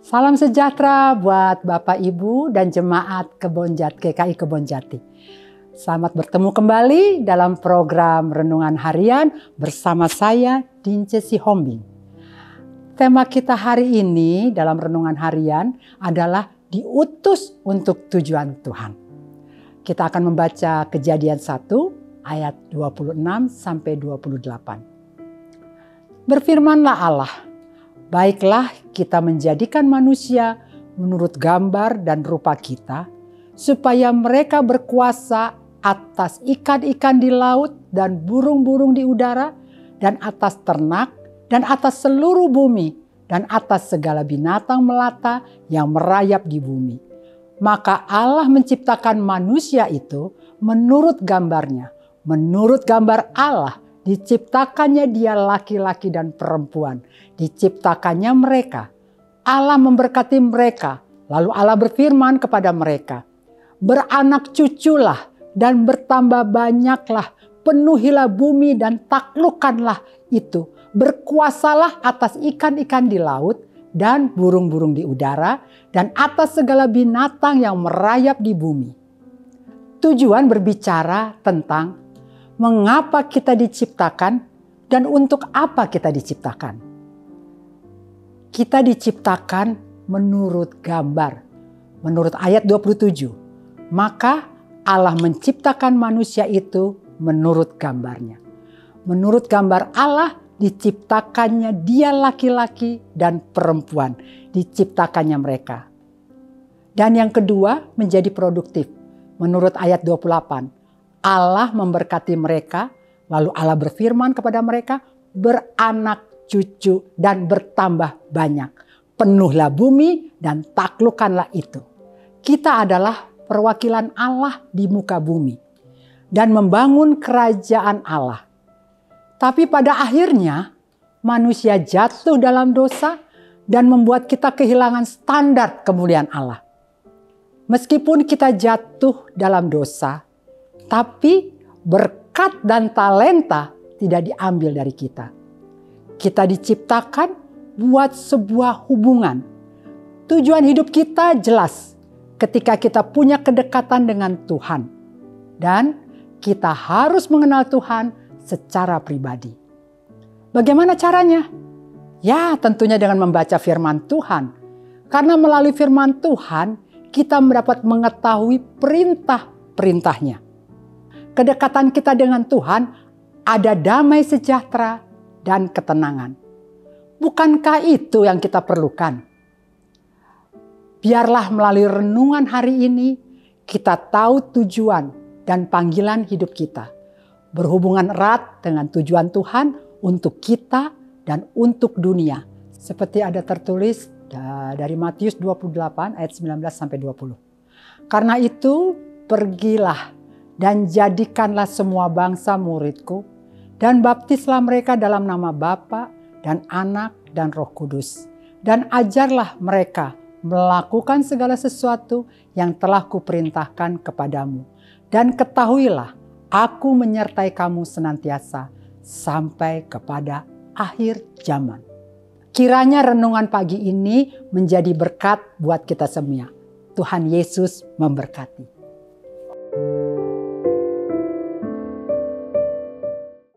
Salam sejahtera buat Bapak Ibu dan jemaat GKI Kebon Jati. Selamat bertemu kembali dalam program Renungan Harian bersama saya Dince Sihombing. Tema kita hari ini dalam Renungan Harian adalah diutus untuk tujuan Tuhan. Kita akan membaca Kejadian 1 ayat 26 sampai 28. Berfirmanlah Allah, baiklah kita menjadikan manusia menurut gambar dan rupa kita, supaya mereka berkuasa atas ikan-ikan di laut dan burung-burung di udara, dan atas ternak, dan atas seluruh bumi, dan atas segala binatang melata yang merayap di bumi. Maka Allah menciptakan manusia itu menurut gambarnya. Menurut gambar Allah, diciptakannya dia laki-laki dan perempuan. Diciptakannya mereka. Allah memberkati mereka. Lalu Allah berfirman kepada mereka, beranak cuculah dan bertambah banyaklah. Penuhilah bumi dan taklukkanlah itu. Berkuasalah atas ikan-ikan di laut dan burung-burung di udara. Dan atas segala binatang yang merayap di bumi. Tujuan berbicara tentang mengapa kita diciptakan dan untuk apa kita diciptakan. Kita diciptakan menurut gambar. Menurut ayat 27. Maka Allah menciptakan manusia itu menurut gambarnya. Menurut gambar Allah diciptakannya dia laki-laki dan perempuan. Diciptakannya mereka. Dan yang kedua menjadi produktif. Menurut ayat 28. Allah memberkati mereka, lalu Allah berfirman kepada mereka, beranak cucu dan bertambah banyak. Penuhlah bumi dan taklukkanlah itu. Kita adalah perwakilan Allah di muka bumi dan membangun kerajaan Allah. Tapi pada akhirnya manusia jatuh dalam dosa dan membuat kita kehilangan standar kemuliaan Allah. Meskipun kita jatuh dalam dosa, tapi berkat dan talenta tidak diambil dari kita. Kita diciptakan buat sebuah hubungan. Tujuan hidup kita jelas ketika kita punya kedekatan dengan Tuhan. Dan kita harus mengenal Tuhan secara pribadi. Bagaimana caranya? Ya, tentunya dengan membaca firman Tuhan. Karena melalui firman Tuhan, kita mendapat mengetahui perintah-perintahnya. Kedekatan kita dengan Tuhan ada damai sejahtera dan ketenangan. Bukankah itu yang kita perlukan? Biarlah melalui renungan hari ini kita tahu tujuan dan panggilan hidup kita. Berhubungan erat dengan tujuan Tuhan untuk kita dan untuk dunia. Seperti ada tertulis dari Matius 28 ayat 19-20. Karena itu pergilah dan jadikanlah semua bangsa muridku, dan baptislah mereka dalam nama Bapa dan Anak dan Roh Kudus. Dan ajarlah mereka melakukan segala sesuatu yang telah kuperintahkan kepadamu. Dan ketahuilah, aku menyertai kamu senantiasa sampai kepada akhir zaman. Kiranya renungan pagi ini menjadi berkat buat kita semua. Tuhan Yesus memberkati.